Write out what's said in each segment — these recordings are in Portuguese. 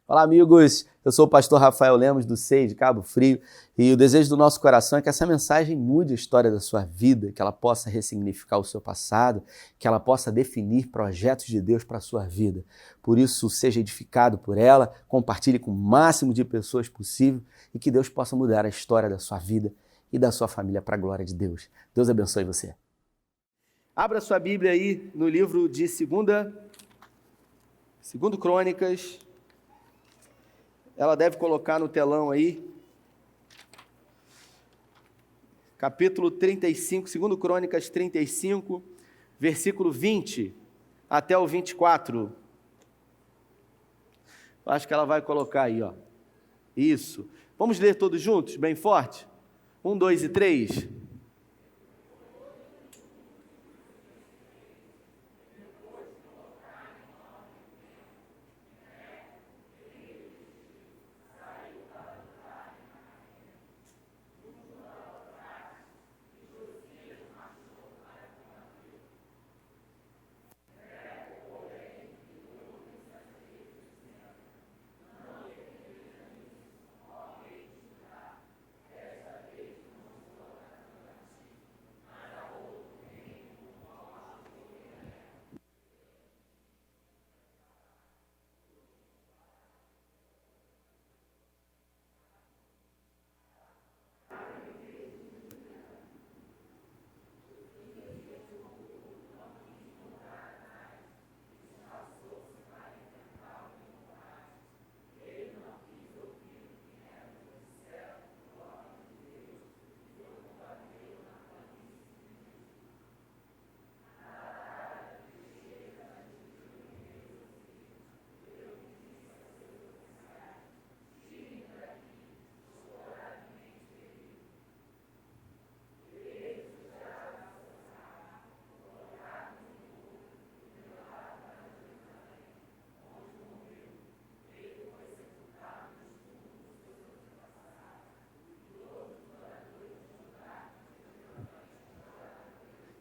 Olá, amigos! Eu sou o pastor Rafael Lemos, do SEI de Cabo Frio, e o desejo do nosso coração é que essa mensagem mude a história da sua vida, que ela possa ressignificar o seu passado, que ela possa definir projetos de Deus para a sua vida. Por isso, seja edificado por ela, compartilhe com o máximo de pessoas possível e que Deus possa mudar a história da sua vida e da sua família para a glória de Deus. Deus abençoe você. Abra sua Bíblia aí no livro de 2 Crônicas. Ela deve colocar no telão aí, capítulo 35, 2 Crônicas 35, versículo 20 até o 24. Acho que ela vai colocar aí, ó. Isso. Vamos ler todos juntos, bem forte? 1, 2 e 3.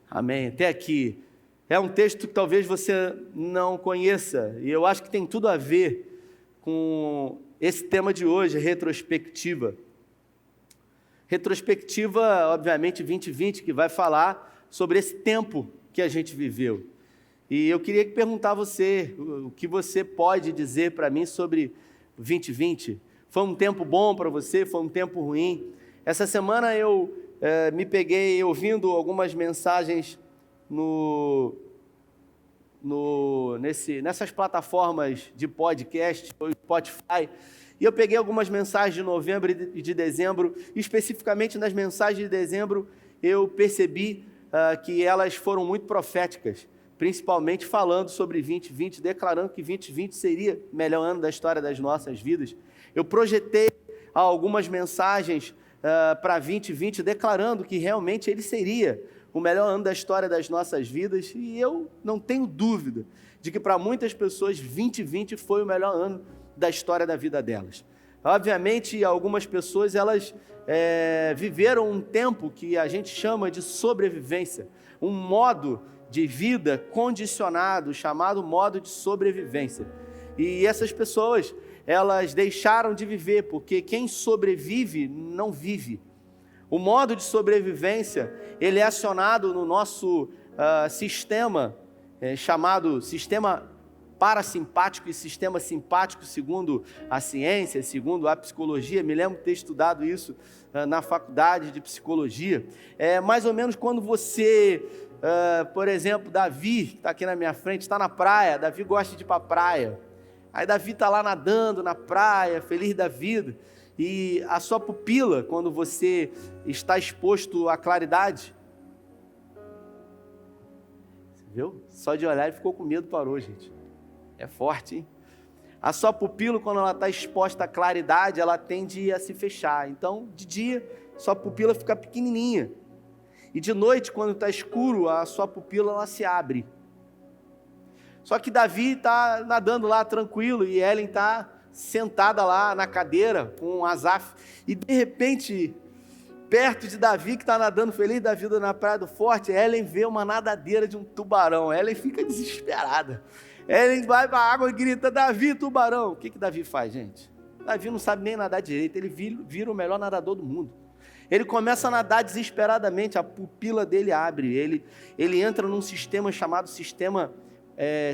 Amém. Até aqui. É um texto que talvez você não conheça, e eu acho que tem tudo a ver com esse tema de hoje, retrospectiva. Retrospectiva, obviamente, 2020, que vai falar sobre esse tempo que a gente viveu. E eu queria perguntar a você, o que você pode dizer para mim sobre 2020? Foi um tempo bom para você? Foi um tempo ruim? Essa semana eu me peguei ouvindo algumas mensagens nessas plataformas de podcast, ou Spotify, e eu peguei algumas mensagens de novembro e de dezembro, especificamente nas mensagens de dezembro, eu percebi que elas foram muito proféticas, principalmente falando sobre 2020, declarando que 2020 seria o melhor ano da história das nossas vidas. Eu projetei algumas mensagens para 2020, declarando que realmente ele seria o melhor ano da história das nossas vidas, e eu não tenho dúvida de que para muitas pessoas 2020 foi o melhor ano da história da vida delas. Obviamente, algumas pessoas elas viveram um tempo que a gente chama de sobrevivência, um modo de vida condicionado, chamado modo de sobrevivência. E essas pessoas, elas deixaram de viver, porque quem sobrevive não vive. O modo de sobrevivência, ele é acionado no nosso sistema, chamado sistema parasimpático e sistema simpático, segundo a ciência, segundo a psicologia. Me lembro de ter estudado isso na faculdade de psicologia. É mais ou menos quando você, por exemplo, Davi, que está aqui na minha frente, está na praia. Davi gosta de ir para a praia. Aí Davi está lá nadando na praia, feliz da vida, e a sua pupila, quando você está exposto à claridade, você viu? Só de olhar ele ficou com medo, parou, gente. É forte, hein? A sua pupila, quando ela está exposta à claridade, ela tende a se fechar. Então, de dia, sua pupila fica pequenininha. E de noite, quando está escuro, a sua pupila ela se abre. Só que Davi está nadando lá tranquilo e Ellen está sentada lá na cadeira com Asaf. E de repente, perto de Davi, que está nadando feliz da vida na Praia do Forte, Ellen vê uma nadadeira de um tubarão. Ellen fica desesperada. Ele vai para a água e grita, Davi, tubarão. O que Davi faz, gente? Davi não sabe nem nadar direito, ele vira o melhor nadador do mundo. Ele começa a nadar desesperadamente, a pupila dele abre, ele entra num sistema chamado sistema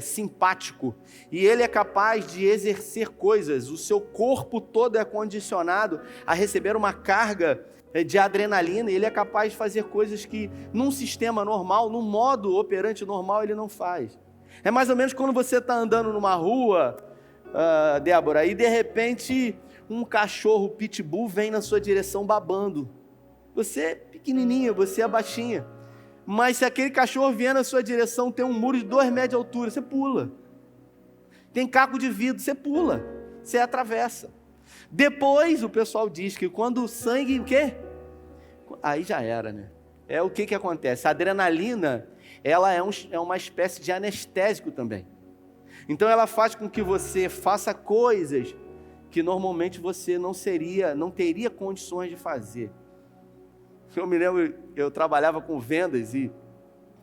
simpático, e ele é capaz de exercer coisas, o seu corpo todo é condicionado a receber uma carga de adrenalina, e ele é capaz de fazer coisas que num sistema normal, num modo operante normal, ele não faz. É mais ou menos quando você está andando numa rua, Débora, e de repente um cachorro pitbull vem na sua direção babando. Você é pequenininha, você é baixinha, mas se aquele cachorro vier na sua direção, tem um muro de 2 metros de altura, você pula. Tem caco de vidro, você pula, você atravessa. Depois o pessoal diz que quando o sangue, o quê? Aí já era, né? O que acontece? A adrenalina, ela é uma espécie de anestésico também. Então ela faz com que você faça coisas que normalmente você não teria condições de fazer. Eu me lembro, eu trabalhava com vendas e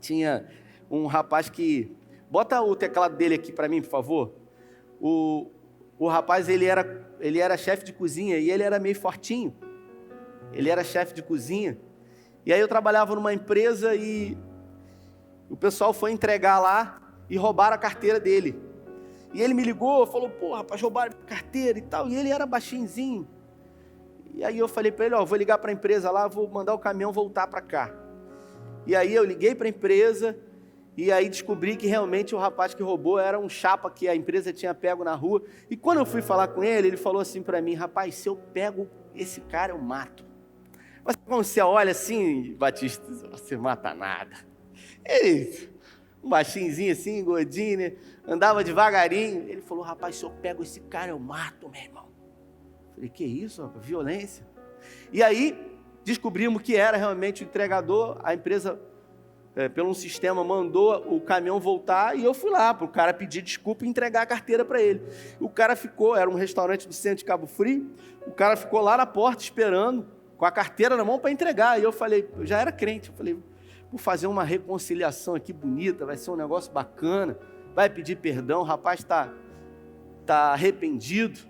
tinha um rapaz que... Bota o teclado dele aqui para mim, por favor. O rapaz, ele era chefe de cozinha e ele era meio fortinho. Ele era chefe de cozinha. E aí eu trabalhava numa empresa e o pessoal foi entregar lá e roubaram a carteira dele. E ele me ligou, falou, pô, rapaz, roubaram a carteira e tal. E ele era baixinhozinho. E aí eu falei para ele, vou ligar para a empresa lá, vou mandar o caminhão voltar para cá. E aí eu liguei para a empresa e aí descobri que realmente o rapaz que roubou era um chapa que a empresa tinha pego na rua. E quando eu fui falar com ele, ele falou assim para mim, rapaz, se eu pego esse cara, eu mato. Mas quando você olha assim, Batista, você mata nada. Ele, um baixinhozinho assim, gordinho, né? Andava devagarinho. Ele falou, rapaz, se eu pego esse cara, eu mato, meu irmão. Falei, que isso, rapaz? Violência. E aí, descobrimos que era realmente o entregador, a empresa, pelo sistema, mandou o caminhão voltar, e eu fui lá para o cara pedir desculpa e entregar a carteira para ele. O cara ficou, era um restaurante do centro de Cabo Frio, o cara ficou lá na porta esperando, com a carteira na mão para entregar, e eu falei, eu já era crente, eu falei, vou fazer uma reconciliação aqui bonita, vai ser um negócio bacana, vai pedir perdão, o rapaz está arrependido.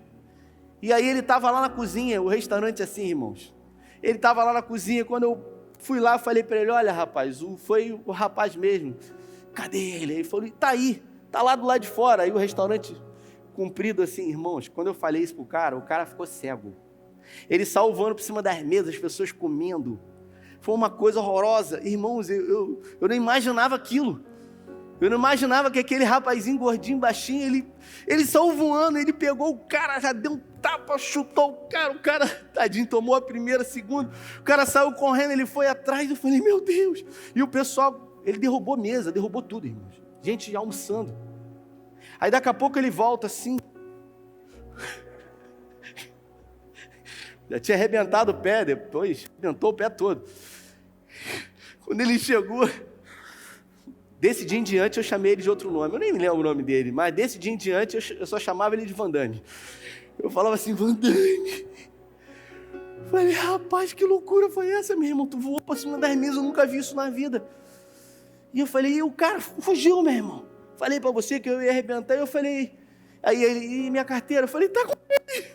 E aí ele estava lá na cozinha, o restaurante assim, irmãos. Ele estava lá na cozinha, quando eu fui lá, falei para ele, olha rapaz, foi o rapaz mesmo. Cadê ele? Ele falou, tá aí, tá lá do lado de fora. Aí o restaurante comprido assim, irmãos, quando eu falei isso pro cara, o cara ficou cego. Ele saiu voando por cima das mesas, as pessoas comendo. Foi uma coisa horrorosa. Irmãos, eu não imaginava aquilo. Eu não imaginava que aquele rapazinho gordinho, baixinho, ele saiu voando, ele pegou o cara, já deu um tapa, chutou o cara, tadinho, tomou a primeira, a segunda, o cara saiu correndo, ele foi atrás, eu falei, meu Deus, e o pessoal, ele derrubou mesa, derrubou tudo, irmãos, gente almoçando, aí daqui a pouco ele volta assim, já tinha arrebentado o pé, depois arrebentou o pé todo, quando ele chegou, desse dia em diante eu chamei ele de outro nome, eu nem me lembro o nome dele, mas desse dia em diante eu só chamava ele de Van Damme. Eu falava assim, Van Damme. Falei, rapaz, que loucura foi essa, meu irmão? Tu voou para cima das mesas, eu nunca vi isso na vida. E eu falei, e o cara fugiu, meu irmão. Falei para você que eu ia arrebentar, e eu falei, aí ele, e minha carteira? Eu falei, tá com ele.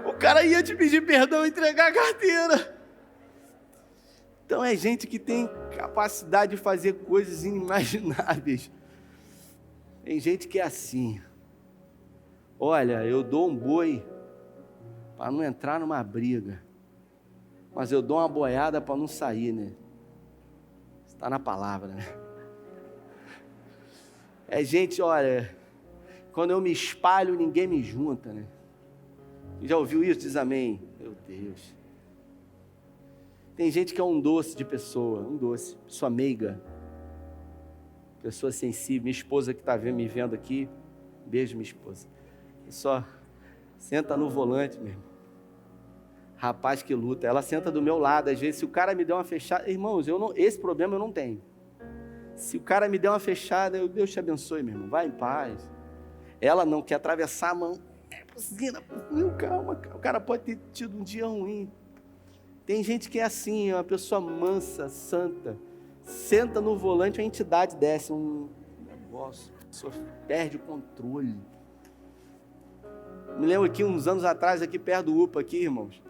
O cara ia te pedir perdão e entregar a carteira. Então é gente que tem capacidade de fazer coisas inimagináveis. Tem gente que é assim. Olha, eu dou um boi para não entrar numa briga, mas eu dou uma boiada para não sair, né? Está na palavra, né? É gente, olha, quando eu me espalho, ninguém me junta, né? Já ouviu isso? Diz amém. Meu Deus. Tem gente que é um doce de pessoa, um doce, pessoa meiga, pessoa sensível. Minha esposa que está me vendo aqui, beijo minha esposa. Só senta no volante, meu irmão. Rapaz que luta, ela senta do meu lado, às vezes se o cara me der uma fechada, irmãos, esse problema eu não tenho. Se o cara me der uma fechada, Deus te abençoe, meu irmão, vai em paz. Ela não quer atravessar a mão, calma, o cara pode ter tido um dia ruim. Tem gente que é assim, uma pessoa mansa, santa, senta no volante, a entidade desce, negócio, a pessoa perde o controle. Me lembro que uns anos atrás, aqui perto do UPA, aqui, irmãos,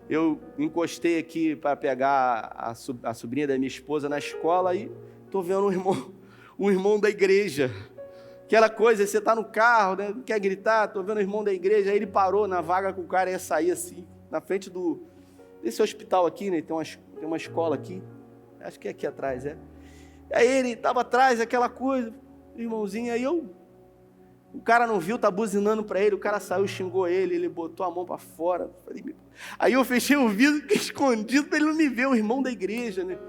eu encostei aqui para pegar a sobrinha da minha esposa na escola e estou vendo um irmão da igreja. Aquela coisa, você está no carro, né, não quer gritar, estou vendo o irmão da igreja, aí ele parou na vaga que o cara ia sair assim, na frente desse hospital aqui, né, tem uma escola aqui, acho que é aqui atrás, é. Aí ele estava atrás, aquela coisa, irmãozinho, aí o cara não viu, tá buzinando para ele, o cara saiu, xingou ele botou a mão para fora. Aí eu fechei o vidro, fiquei escondido para ele não me ver, o irmão da igreja, né.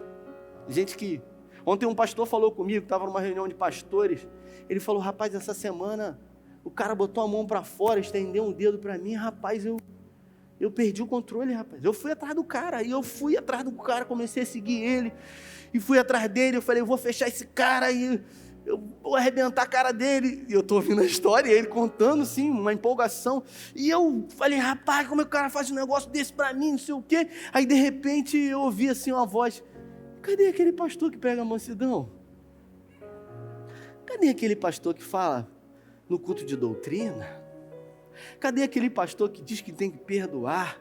Gente que... Ontem um pastor falou comigo, estava numa reunião de pastores, ele falou, rapaz, essa semana o cara botou a mão para fora, estendeu um dedo para mim, rapaz, eu perdi o controle, rapaz. Eu fui atrás do cara, comecei a seguir ele, e fui atrás dele, eu falei, eu vou fechar esse cara, e eu vou arrebentar a cara dele. E eu estou ouvindo a história, ele contando, sim, uma empolgação, e eu falei, rapaz, como é que o cara faz um negócio desse para mim, não sei o quê. Aí, de repente, eu ouvi assim uma voz, cadê aquele pastor que prega a mansidão? Cadê aquele pastor que fala no culto de doutrina? Cadê aquele pastor que diz que tem que perdoar?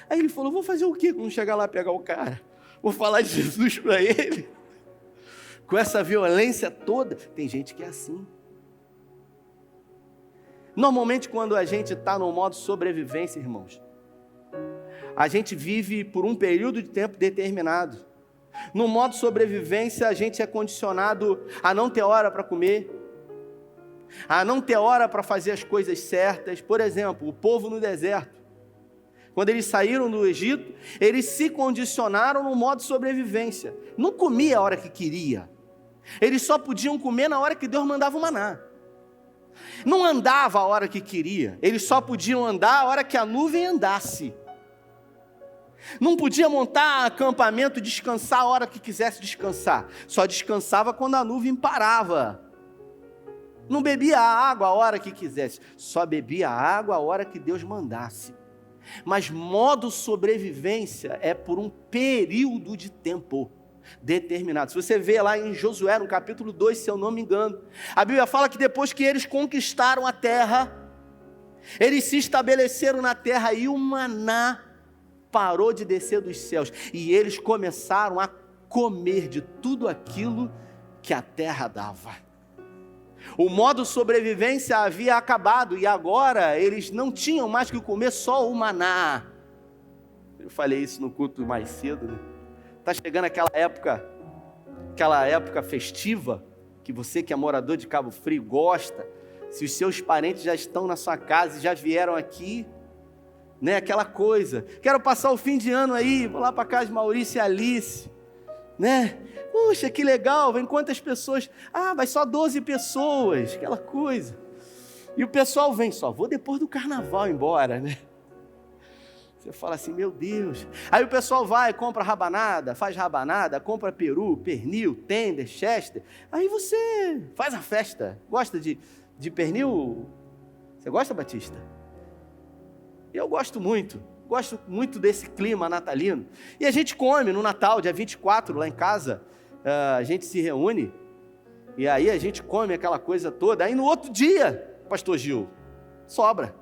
Aí ele falou, vou fazer o quê quando chegar lá pegar o cara? Vou falar de Jesus para ele? Com essa violência toda? Tem gente que é assim. Normalmente quando a gente está no modo sobrevivência, irmãos, a gente vive por um período de tempo determinado. No modo sobrevivência, a gente é condicionado a não ter hora para comer, a não ter hora para fazer as coisas certas. Por exemplo, o povo no deserto, quando eles saíram do Egito, eles se condicionaram no modo sobrevivência. Não comia a hora que queria, eles só podiam comer na hora que Deus mandava o maná. Não andava a hora que queria, eles só podiam andar a hora que a nuvem andasse. Não podia montar acampamento e descansar a hora que quisesse descansar. Só descansava quando a nuvem parava. Não bebia água a hora que quisesse. Só bebia água a hora que Deus mandasse. Mas modo sobrevivência é por um período de tempo determinado. Se você vê lá em Josué, no capítulo 2, se eu não me engano, a Bíblia fala que depois que eles conquistaram a terra, eles se estabeleceram na terra e o maná parou de descer dos céus, e eles começaram a comer de tudo aquilo que a terra dava. O modo sobrevivência havia acabado, e agora eles não tinham mais que comer só o maná. Eu falei isso no culto mais cedo, né? Está chegando aquela época festiva, que você que é morador de Cabo Frio gosta, se os seus parentes já estão na sua casa e já vieram aqui, né, aquela coisa, quero passar o fim de ano aí, vou lá para casa de Maurício e Alice, né, puxa, que legal, vem quantas pessoas? Ah, vai só 12 pessoas, aquela coisa, e o pessoal vem, só vou depois do carnaval embora, né, você fala assim, meu Deus, aí o pessoal vai, compra rabanada, faz rabanada, compra peru, pernil, tender, chester, aí você faz a festa, gosta de pernil? Você gosta, Batista? Eu gosto muito desse clima natalino. E a gente come no Natal, dia 24, lá em casa, a gente se reúne, e aí a gente come aquela coisa toda, aí no outro dia, pastor Gil, sobra.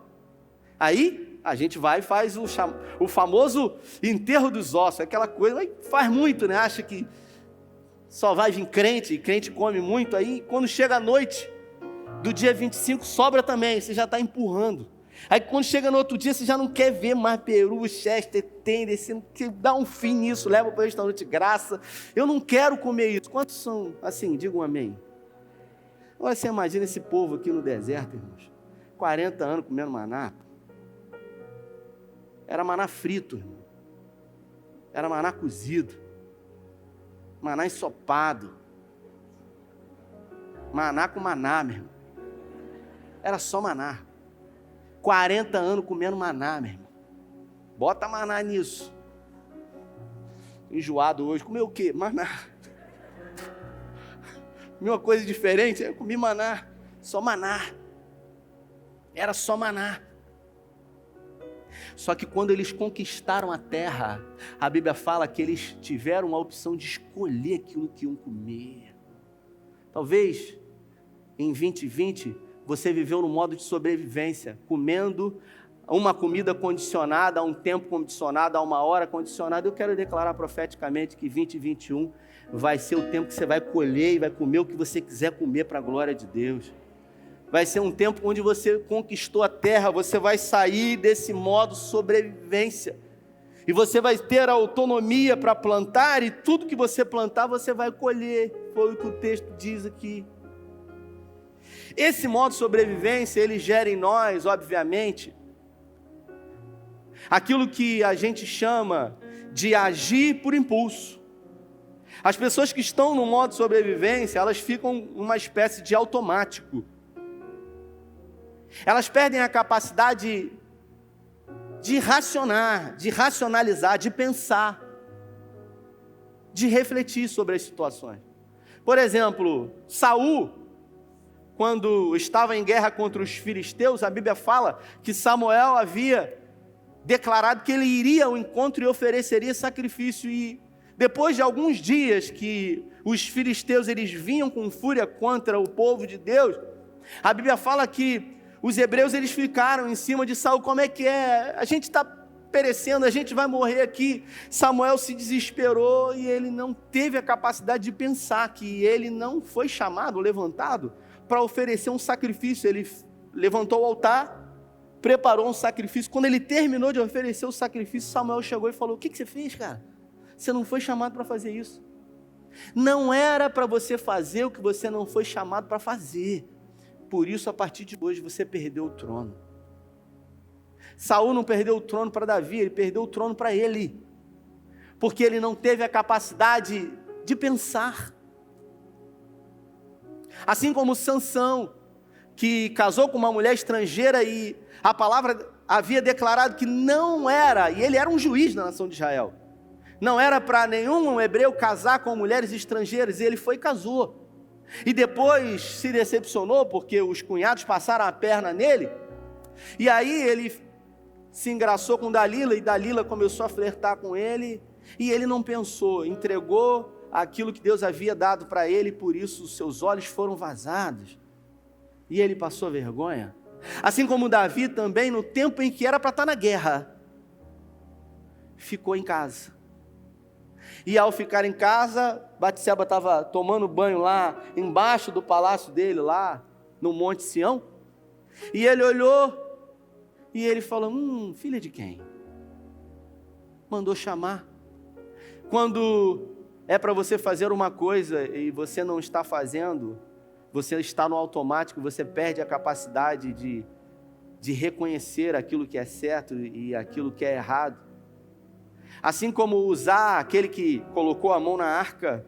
Aí a gente vai e faz o famoso enterro dos ossos, aquela coisa, mas faz muito, né? Acha que só vai vir crente, e crente come muito, aí quando chega a noite do dia 25, sobra também, você já está empurrando. Aí quando chega no outro dia, você já não quer ver mais peru, chester, tender, você não quer dar um fim nisso, leva para o restaurante graça. Eu não quero comer isso. Quantos são assim? Digam amém. Agora você imagina esse povo aqui no deserto, irmãos. 40 anos comendo maná. Era maná frito, irmão. Era maná cozido. Maná ensopado. Maná com maná, meu irmão. Era só maná. 40 anos comendo maná, meu irmão. Bota maná nisso. Enjoado hoje. Comeu o quê? Maná. Comi uma coisa diferente. Eu comi maná. Só maná. Era só maná. Só que quando eles conquistaram a terra, a Bíblia fala que eles tiveram a opção de escolher aquilo que iam comer. Talvez em 2020, você viveu no modo de sobrevivência, comendo uma comida condicionada, a um tempo condicionado, a uma hora condicionada. Eu quero declarar profeticamente que 2021 vai ser o tempo que você vai colher e vai comer o que você quiser comer para a glória de Deus. Vai ser um tempo onde você conquistou a terra, você vai sair desse modo sobrevivência. E você vai ter a autonomia para plantar, e tudo que você plantar, você vai colher. Foi o que o texto diz aqui. Esse modo de sobrevivência, ele gera em nós, obviamente, aquilo que a gente chama de agir por impulso. As pessoas que estão no modo de sobrevivência, elas ficam uma espécie de automático. Elas perdem a capacidade de racionar, de racionalizar, de pensar, de refletir sobre as situações. Por exemplo, Saul, quando estava em guerra contra os filisteus, a Bíblia fala que Samuel havia declarado que ele iria ao encontro e ofereceria sacrifício. E depois de alguns dias que os filisteus eles vinham com fúria contra o povo de Deus, a Bíblia fala que os hebreus eles ficaram em cima de Saul. Como é que é? A gente está perecendo, a gente vai morrer aqui. Samuel se desesperou e ele não teve a capacidade de pensar que ele não foi chamado, levantado, para oferecer um sacrifício. Ele levantou o altar, preparou um sacrifício. Quando ele terminou de oferecer o sacrifício, Samuel chegou e falou: o que você fez, cara? Você não foi chamado para fazer isso. Não era para você fazer o que você não foi chamado para fazer. Por isso, a partir de hoje, você perdeu o trono. Saul não perdeu o trono para Davi, ele perdeu o trono para ele. Porque ele não teve a capacidade de pensar. Assim como Sansão, que casou com uma mulher estrangeira e a palavra havia declarado que não era, e ele era um juiz na nação de Israel, não era para nenhum hebreu casar com mulheres estrangeiras, e ele foi e casou. E depois se decepcionou porque os cunhados passaram a perna nele. E aí ele se engraçou com Dalila e Dalila começou a flertar com ele. E ele não pensou, entregou aquilo que Deus havia dado para ele. E por isso os seus olhos foram vazados. E ele passou vergonha. Assim como Davi também, no tempo em que era para estar na guerra, ficou em casa. E ao ficar em casa, Batseba estava tomando banho lá, embaixo do palácio dele, lá no Monte Sião. E ele olhou, e ele falou: filha de quem? Mandou chamar. Quando é para você fazer uma coisa e você não está fazendo, você está no automático, você perde a capacidade de reconhecer aquilo que é certo e aquilo que é errado. Assim como Uzá, aquele que colocou a mão na arca,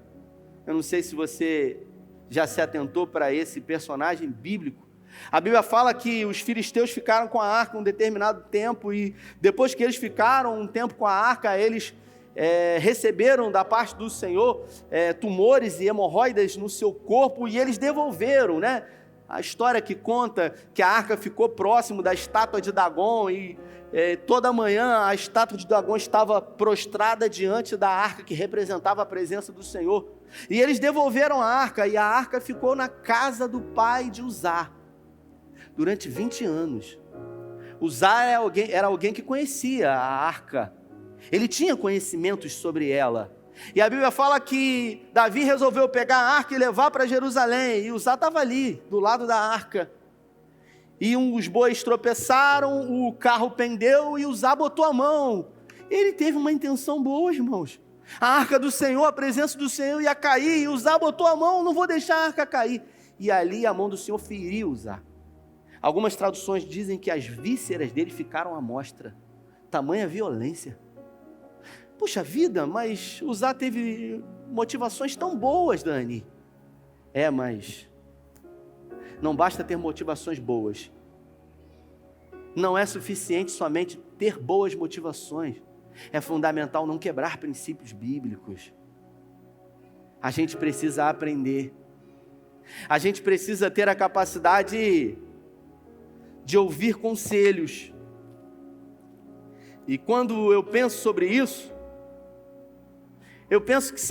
eu não sei se você já se atentou para esse personagem bíblico. A Bíblia fala que os filisteus ficaram com a arca um determinado tempo, e depois que eles ficaram um tempo com a arca, eles receberam da parte do Senhor tumores e hemorroidas no seu corpo, e eles devolveram, né? A história que conta que a arca ficou próximo da estátua de Dagon, e toda manhã a estátua de Dagon estava prostrada diante da arca que representava a presença do Senhor. E eles devolveram a arca, e a arca ficou na casa do pai de Uzá durante 20 anos. Uzá era alguém que conhecia a arca, ele tinha conhecimentos sobre ela. E a Bíblia fala que Davi resolveu pegar a arca e levar para Jerusalém, e Uzá estava ali, do lado da arca. E os bois tropeçaram, o carro pendeu e Uzá botou a mão. Ele teve uma intenção boa, irmãos. A arca do Senhor, a presença do Senhor ia cair, e Uzá botou a mão: não vou deixar a arca cair. E ali a mão do Senhor feriu Uzá. Algumas traduções dizem que as vísceras dele ficaram à mostra. Tamanha violência. Puxa vida, mas Uzá teve motivações tão boas, Dani. Mas não basta ter motivações boas. Não é suficiente somente ter boas motivações. É fundamental não quebrar princípios bíblicos. A gente precisa aprender. A gente precisa ter a capacidade de ouvir conselhos. E quando eu penso sobre isso, eu penso que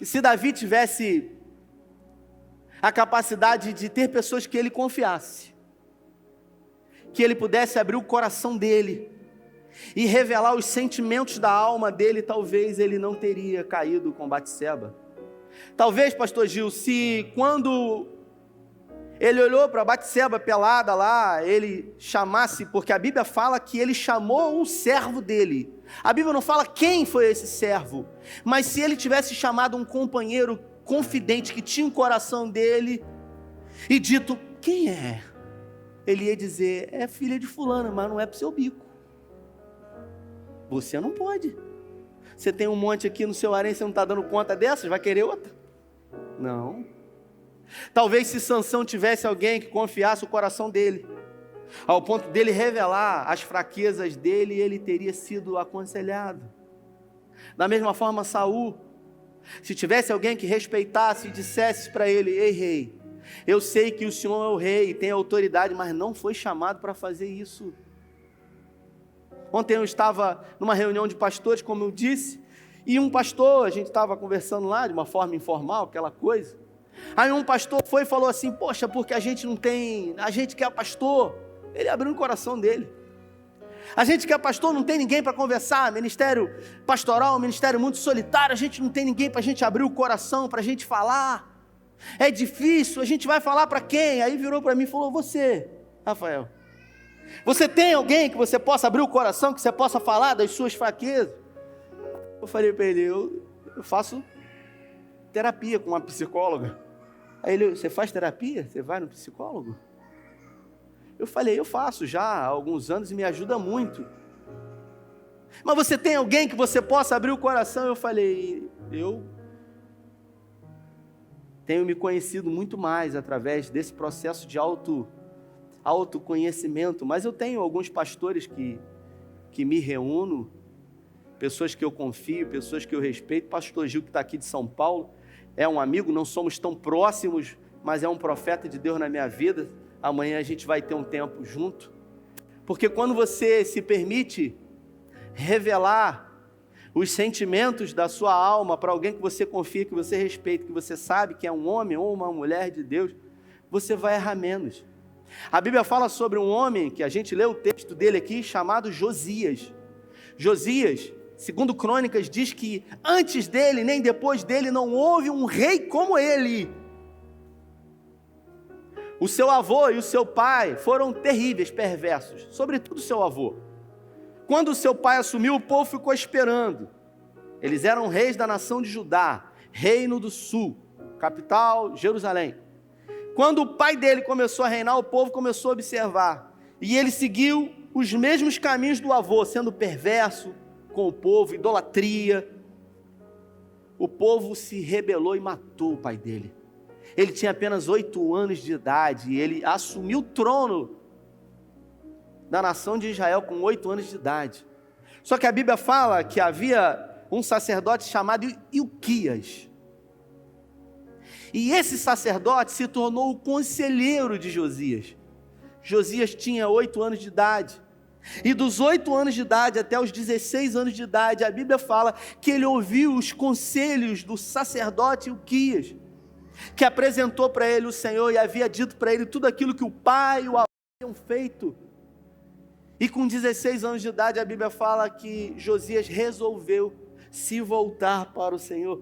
se Davi tivesse a capacidade de ter pessoas que ele confiasse, que ele pudesse abrir o coração dele e revelar os sentimentos da alma dele, talvez ele não teria caído com Batseba. Talvez, pastor Gil, se quando ele olhou para Batseba pelada lá, ele chamasse, porque a Bíblia fala que ele chamou um servo dele. A Bíblia não fala quem foi esse servo, mas se ele tivesse chamado um companheiro confidente que tinha o coração dele e dito, quem é? Ele ia dizer, é filha de fulana, mas não é para o seu bico. Você não pode. Você tem um monte aqui no seu harém, você não está dando conta dessas, vai querer outra? Não. Talvez se Sansão tivesse alguém que confiasse o coração dele, ao ponto dele revelar as fraquezas dele, ele teria sido aconselhado. Da mesma forma, Saul, se tivesse alguém que respeitasse e dissesse para ele, ei rei, eu sei que o senhor é o rei e tem autoridade, mas não foi chamado para fazer isso. Ontem eu estava numa reunião de pastores, como eu disse, e um pastor, a gente estava conversando lá de uma forma informal, aquela coisa. Aí um pastor foi e falou assim, poxa, porque a gente não tem, a gente que é pastor, ele abriu o coração dele. A gente que é pastor não tem ninguém para conversar, ministério pastoral, ministério muito solitário, a gente não tem ninguém para a gente abrir o coração, para a gente falar. É difícil, a gente vai falar para quem? Aí virou para mim e falou, você, Rafael, você tem alguém que você possa abrir o coração, que você possa falar das suas fraquezas? Eu falei para ele, eu faço terapia com uma psicóloga. Aí ele, você faz terapia? Você vai no psicólogo? Eu falei, eu faço já há alguns anos e me ajuda muito. Mas você tem alguém que você possa abrir o coração? Eu falei, eu tenho me conhecido muito mais através desse processo de autoconhecimento, mas eu tenho alguns pastores que me reúno, pessoas que eu confio, pessoas que eu respeito. Pastor Gil, que está aqui de São Paulo, é um amigo, não somos tão próximos, mas é um profeta de Deus na minha vida. Amanhã a gente vai ter um tempo junto, porque quando você se permite revelar os sentimentos da sua alma para alguém que você confia, que você respeita, que você sabe que é um homem ou uma mulher de Deus, você vai errar menos. A Bíblia fala sobre um homem, que a gente lê o texto dele aqui, chamado Josias. Josias, segundo Crônicas, diz que antes dele, nem depois dele, não houve um rei como ele. O seu avô e o seu pai foram terríveis, perversos, sobretudo o seu avô. Quando o seu pai assumiu, o povo ficou esperando. Eles eram reis da nação de Judá, reino do sul, capital Jerusalém. Quando o pai dele começou a reinar, o povo começou a observar. E ele seguiu os mesmos caminhos do avô, sendo perverso com o povo, idolatria. O povo se rebelou e matou o pai dele. Ele tinha apenas 8 anos de idade e ele assumiu o trono da nação de Israel com 8 anos de idade. Só que a Bíblia fala que havia um sacerdote chamado Ilquias. E esse sacerdote se tornou o conselheiro de Josias. Josias tinha 8 anos de idade. E dos 8 anos de idade até os 16 anos de idade, a Bíblia fala que ele ouviu os conselhos do sacerdote Ilquias, que apresentou para ele o Senhor e havia dito para ele tudo aquilo que o pai e o avô tinham feito. E com 16 anos de idade, a Bíblia fala que Josias resolveu se voltar para o Senhor.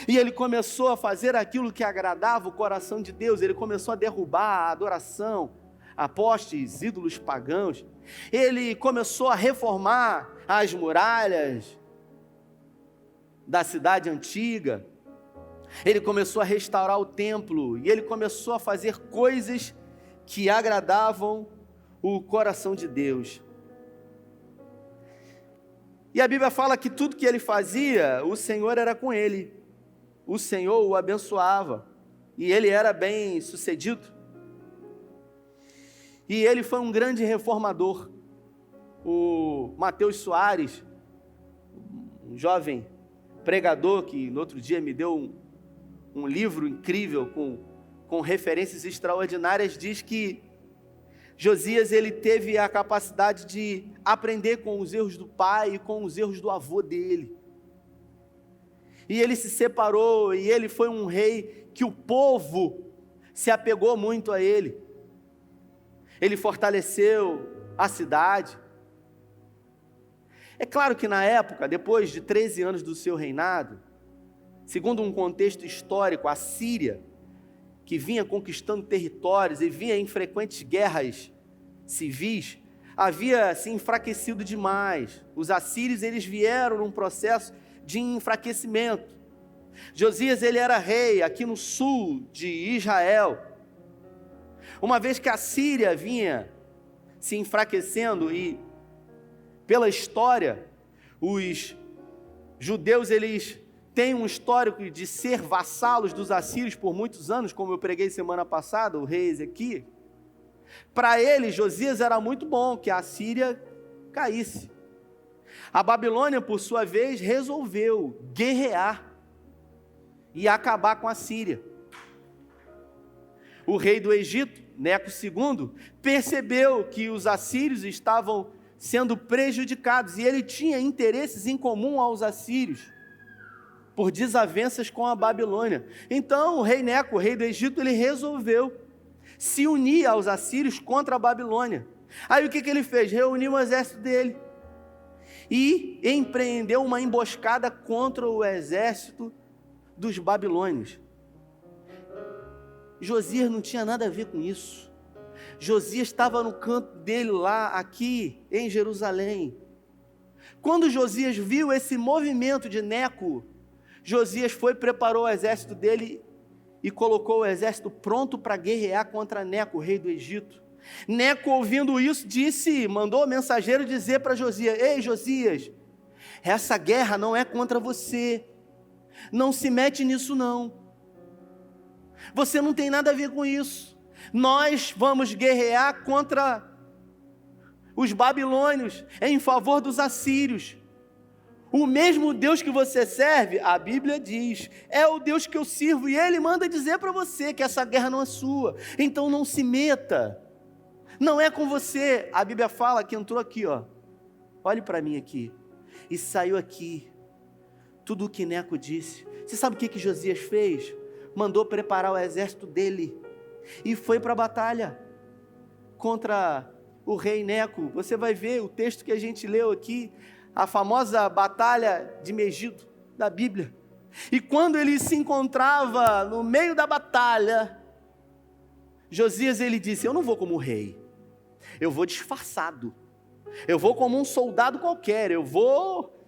E ele começou a fazer aquilo que agradava o coração de Deus. Ele começou a derrubar a adoração a postes, ídolos pagãos. Ele começou a reformar as muralhas da cidade antiga. Ele começou a restaurar o templo. E ele começou a fazer coisas que agradavam o coração de Deus. E a Bíblia fala que tudo que ele fazia, o Senhor era com ele. O Senhor o abençoava. E ele era bem sucedido. E ele foi um grande reformador. O Mateus Soares, um jovem pregador que no outro dia me deu um livro incrível com referências extraordinárias, diz que Josias ele teve a capacidade de aprender com os erros do pai e com os erros do avô dele. e ele se separou, e ele foi um rei que o povo se apegou muito a ele. Ele fortaleceu a cidade. É claro que na época, depois de 13 anos do seu reinado, segundo um contexto histórico, a Síria, que vinha conquistando territórios e vinha em frequentes guerras civis, havia se enfraquecido demais. Os assírios, eles vieram num processo de enfraquecimento. Josias, ele era rei aqui no sul de Israel. Uma vez que a Síria vinha se enfraquecendo e, pela história, os judeus, eles têm um histórico de ser vassalos dos assírios por muitos anos, como eu preguei semana passada, o rei Ezequias. Para ele, Josias era muito bom que a Síria caísse. A Babilônia, por sua vez, resolveu guerrear e acabar com a Síria. O rei do Egito, Neco II, percebeu que os assírios estavam sendo prejudicados e ele tinha interesses em comum aos assírios, por desavenças com a Babilônia. Então, o rei Neco, o rei do Egito, ele resolveu se unir aos assírios contra a Babilônia. Aí o que ele fez? Reuniu o exército dele e empreendeu uma emboscada contra o exército dos babilônios. Josias não tinha nada a ver com isso. Josias estava no canto dele lá, aqui em Jerusalém. Quando Josias viu esse movimento de Neco, Josias foi, preparou o exército dele e colocou o exército pronto para guerrear contra Neco, o rei do Egito. Neco, ouvindo isso, mandou o mensageiro dizer para Josias: ei, Josias, essa guerra não é contra você, não se mete nisso não, você não tem nada a ver com isso, nós vamos guerrear contra os babilônios, em favor dos assírios. O mesmo Deus que você serve, a Bíblia diz, é o Deus que eu sirvo, e Ele manda dizer para você que essa guerra não é sua, então não se meta, não é com você. A Bíblia fala que entrou aqui, ó, olhe para mim aqui, e saiu aqui, tudo o que Neco disse. Você sabe o que Josias fez? Mandou preparar o exército dele, e foi para a batalha, contra o rei Neco. Você vai ver o texto que a gente leu aqui, a famosa batalha de Megido, da Bíblia. E quando ele se encontrava no meio da batalha, Josias, ele disse: eu não vou como rei, eu vou disfarçado, eu vou como um soldado qualquer, eu vou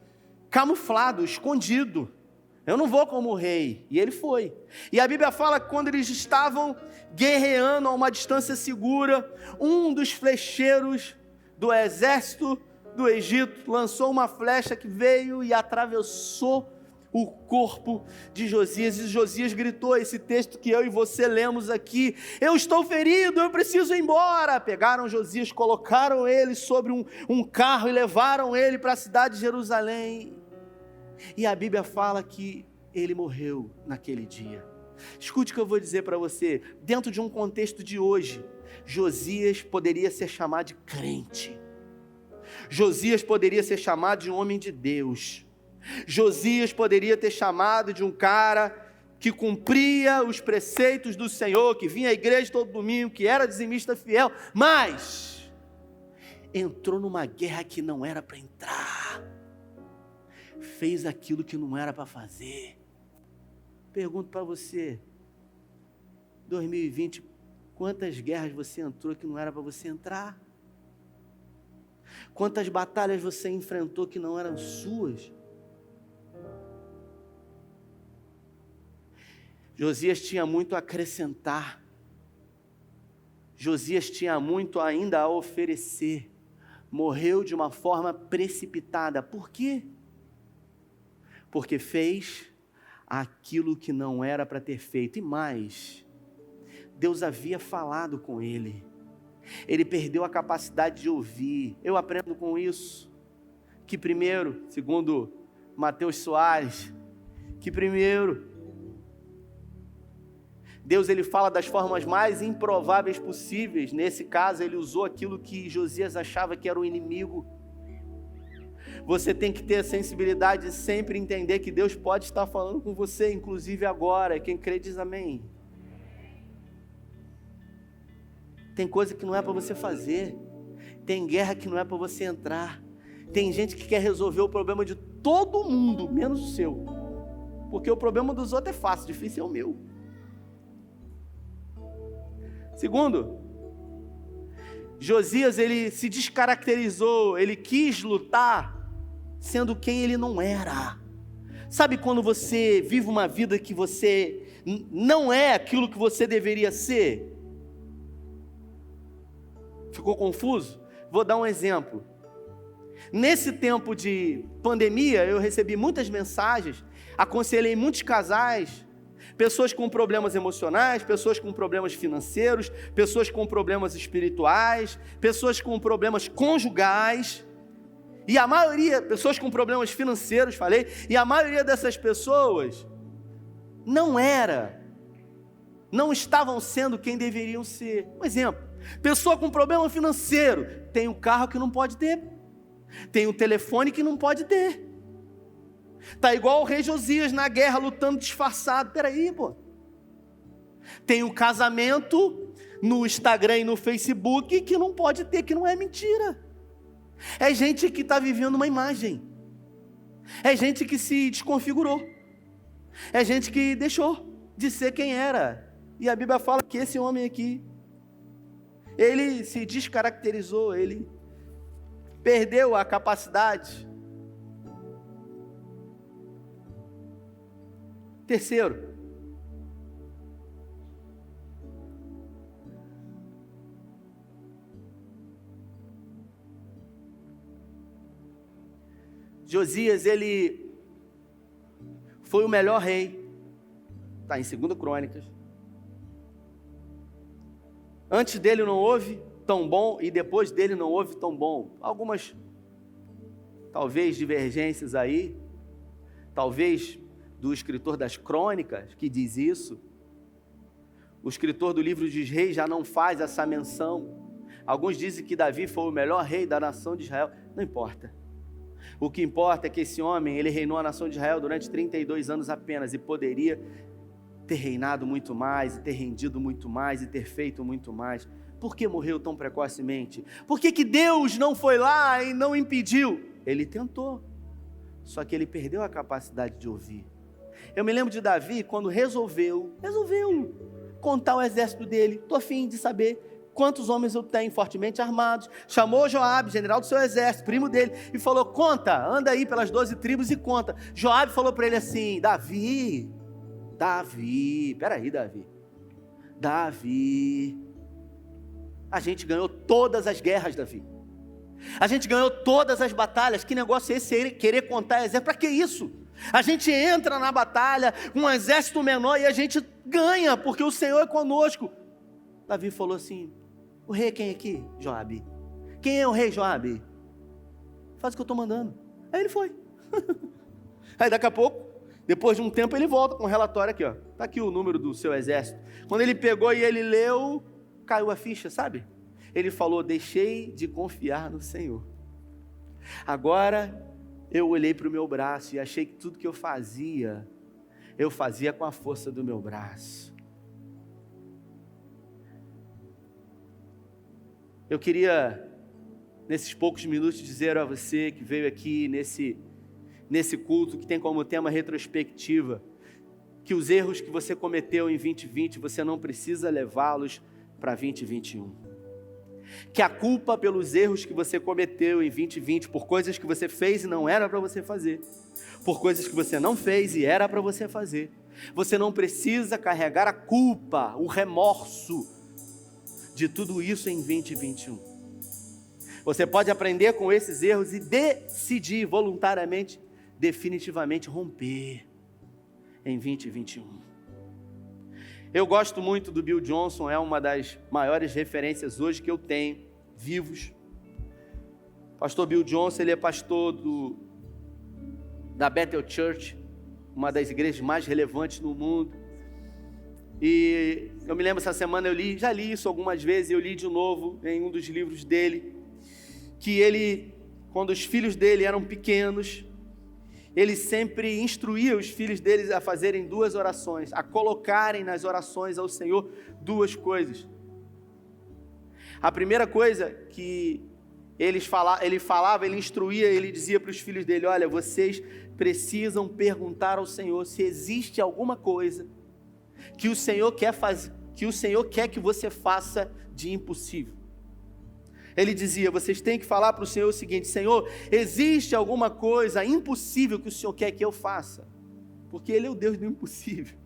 camuflado, escondido, eu não vou como rei. E ele foi. E a Bíblia fala que quando eles estavam guerreando a uma distância segura, um dos flecheiros do exército do Egito lançou uma flecha que veio e atravessou o corpo de Josias, e Josias gritou esse texto que eu e você lemos aqui: eu estou ferido, eu preciso ir embora. Pegaram Josias, colocaram ele sobre um carro e levaram ele para a cidade de Jerusalém, e a Bíblia fala que ele morreu naquele dia. Escute o que eu vou dizer para você, dentro de um contexto de hoje, Josias poderia ser chamado de crente, Josias poderia ser chamado de um homem de Deus, Josias poderia ter chamado de um cara que cumpria os preceitos do Senhor, que vinha à igreja todo domingo, que era dizimista fiel, mas entrou numa guerra que não era para entrar, fez aquilo que não era para fazer. Pergunto para você, 2020, quantas guerras você entrou que não era para você entrar? Quantas batalhas você enfrentou que não eram suas? Josias tinha muito a acrescentar. Josias tinha muito ainda a oferecer. Morreu de uma forma precipitada. Por quê? Porque fez aquilo que não era para ter feito. E mais, Deus havia falado com ele. Ele perdeu a capacidade de ouvir. Eu aprendo com isso, que primeiro, segundo Mateus Soares, que primeiro, Deus, ele fala das formas mais improváveis possíveis. Nesse caso, ele usou aquilo que Josias achava que era o inimigo. Você tem que ter a sensibilidade de sempre entender que Deus pode estar falando com você, inclusive agora. Quem crê diz amém. Tem coisa que não é para você fazer. Tem guerra que não é para você entrar. Tem gente que quer resolver o problema de todo mundo, menos o seu. Porque o problema dos outros é fácil, difícil é o meu. Segundo, Josias, ele se descaracterizou, ele quis lutar sendo quem ele não era. Sabe quando você vive uma vida que você não é aquilo que você deveria ser? Ficou confuso? Vou dar um exemplo. Nesse tempo de pandemia, eu recebi muitas mensagens, aconselhei muitos casais, pessoas com problemas emocionais, pessoas com problemas financeiros, pessoas com problemas espirituais, pessoas com problemas conjugais, e a maioria, pessoas com problemas financeiros, falei, e a maioria dessas pessoas não estavam sendo quem deveriam ser. Um exemplo, pessoa com problema financeiro, tem um carro que não pode ter, tem um telefone que não pode ter. Está igual o rei Josias na guerra, lutando disfarçado. Peraí, pô. Tem um casamento no Instagram e no Facebook que não pode ter, que não é mentira. É gente que está vivendo uma imagem. É gente que se desconfigurou. É gente que deixou de ser quem era. E a Bíblia fala que esse homem aqui, ele se descaracterizou, ele perdeu a capacidade. Terceiro, Josias, ele foi o melhor rei. Está em 2 Crônicas. Antes dele não houve tão bom e depois dele não houve tão bom. Algumas, talvez, divergências aí. Talvez do escritor das Crônicas, que diz isso. O escritor do livro dos Reis já não faz essa menção. Alguns dizem que Davi foi o melhor rei da nação de Israel. Não importa. O que importa é que esse homem, ele reinou a nação de Israel durante 32 anos apenas e poderia ter reinado muito mais, e ter rendido muito mais, e ter feito muito mais. Por que morreu tão precocemente? Por que Deus não foi lá e não impediu? Ele tentou, só que ele perdeu a capacidade de ouvir. Eu me lembro de Davi quando resolveu contar o exército dele. Estou a fim de saber quantos homens eu tenho fortemente armados. Chamou Joabe, general do seu exército, primo dele, e falou: conta, anda aí pelas 12 tribos e conta. Joabe falou para ele assim: Davi, peraí, Davi, a gente ganhou todas as guerras, Davi. A gente ganhou todas as batalhas. Que negócio é esse, querer contar exército? Para que isso? A gente entra na batalha com um exército menor e a gente ganha, porque o Senhor é conosco. Davi falou assim: o rei é quem aqui? Joabe. Quem é o rei, Joabe? Faz o que eu estou mandando. Aí ele foi. Aí daqui a pouco, depois de um tempo, ele volta com um relatório aqui, ó. Está aqui o número do seu exército. Quando ele pegou e ele leu, caiu a ficha, sabe? Ele falou: deixei de confiar no Senhor. Agora eu olhei para o meu braço e achei que tudo que eu fazia com a força do meu braço. Eu queria, nesses poucos minutos, dizer a você que veio aqui nesse culto, que tem como tema retrospectiva, que os erros que você cometeu em 2020, você não precisa levá-los para 2021. Que a culpa pelos erros que você cometeu em 2020, por coisas que você fez e não era para você fazer, por coisas que você não fez e era para você fazer, você não precisa carregar a culpa, o remorso de tudo isso em 2021. Você pode aprender com esses erros e decidir voluntariamente, definitivamente romper em 2021. Eu gosto muito do Bill Johnson, é uma das maiores referências hoje que eu tenho, vivos. Pastor Bill Johnson, ele é pastor da Bethel Church, uma das igrejas mais relevantes no mundo. E eu me lembro, essa semana já li isso algumas vezes, eu li de novo em um dos livros dele, que ele quando os filhos dele eram pequenos, ele sempre instruía os filhos deles a fazerem 2 orações, a colocarem nas orações ao Senhor 2 coisas. A primeira coisa que ele instruía, ele dizia para os filhos dele: olha, vocês precisam perguntar ao Senhor se existe alguma coisa que o Senhor quer que você faça de impossível. Ele dizia: vocês têm que falar para o Senhor o seguinte: Senhor, existe alguma coisa impossível que o Senhor quer que eu faça? Porque Ele é o Deus do impossível.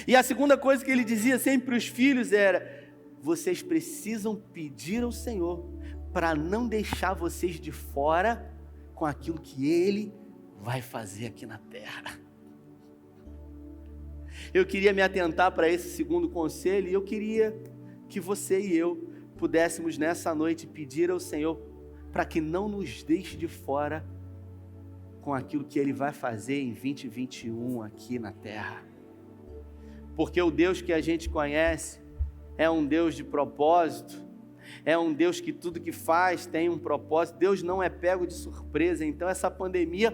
E a segunda coisa que ele dizia sempre para os filhos era: vocês precisam pedir ao Senhor para não deixar vocês de fora com aquilo que Ele vai fazer aqui na terra. Eu queria me atentar para esse segundo conselho e eu queria que você e eu pudéssemos nessa noite pedir ao Senhor para que não nos deixe de fora com aquilo que Ele vai fazer em 2021 aqui na terra. Porque o Deus que a gente conhece é um Deus de propósito, é um Deus que tudo que faz tem um propósito. Deus não é pego de surpresa. Então essa pandemia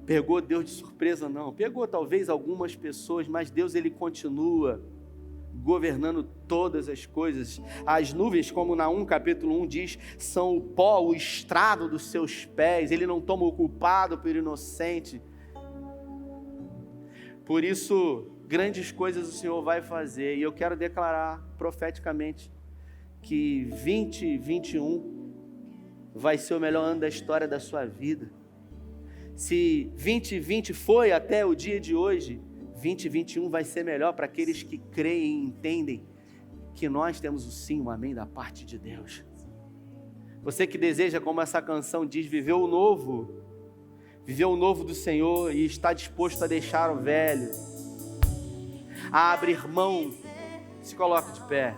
pegou Deus de surpresa? Não, pegou talvez algumas pessoas, mas Deus, Ele continua governando todas as coisas. As nuvens, como Naum capítulo 1 diz, são o pó, o estrado dos seus pés. Ele não toma o culpado pelo inocente. Por isso, grandes coisas o Senhor vai fazer. E eu quero declarar profeticamente que 2021 vai ser o melhor ano da história da sua vida. Se 2020 foi até o dia de hoje, 2021 vai ser melhor para aqueles que creem e entendem que nós temos o sim, o amém da parte de Deus. Você que deseja, como essa canção diz, viver o novo do Senhor e está disposto a deixar o velho, a abrir mão, se coloque de pé.